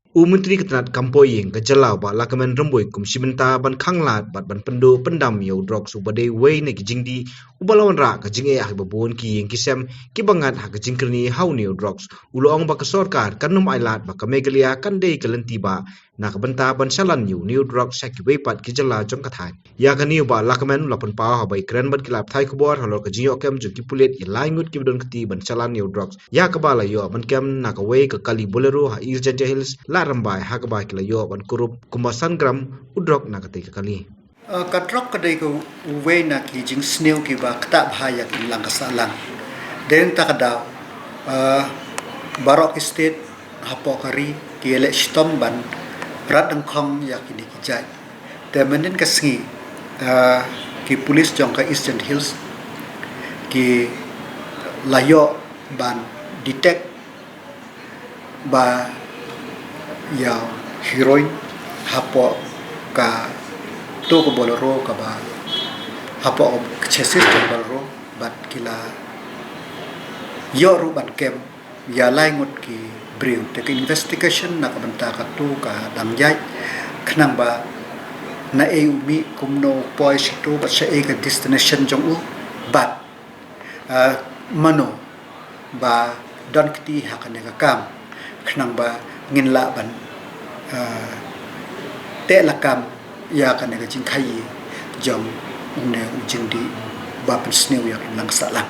Menteri Ketenat Kampoying kejalau ba lakaman remboi kum simenta ban khanglat bat ban pendo pendam yo drog subade wei ne kijingdi ubalawan ra kijing ah babon ki yeng kisem ki bangat ha kijing kerni hauni drugs uloong ba ka sarkar kanum ailat ba kamegalia kandei kalenti ba na kabenta ban salan yu new drugs sak wei pat kijala jong kathai ya kani ba lakaman lapan pa ha bai kran bat kilap thai khobor halor kijing yo kem jong ki pulet ya laingut ki don kati ban salan new drugs ya kabala yo ban kem na ka wei ka kali bolero ha East Hills rambai hakabai kila yo ban kurup kumasan gram udrok na katika kali Katrok kadai ko uwe na ki jing snail ki ba kata bahaya ki lang kasalang den takadaw Barok Estate hapokari ki ele stomban radang kong ya ki dikijai te menen kasngi ki pulis jong ka Eastern Hills ki layo ban detect ba ya heroin hapo ka to ko bolero ka ba hapo chesis ko bolero bat kila yo ru ban kem ya laingut ki brew te investigation na ka banta ka to ka dangjai khnang ba na umi kumno poise to ba sa ka destination jong u bat mano ba don kti hakane ka kam khnang ba ngin la ban te lakam ya kan ga jing khai jong ne jing di ba pen sneu ya lang sa lang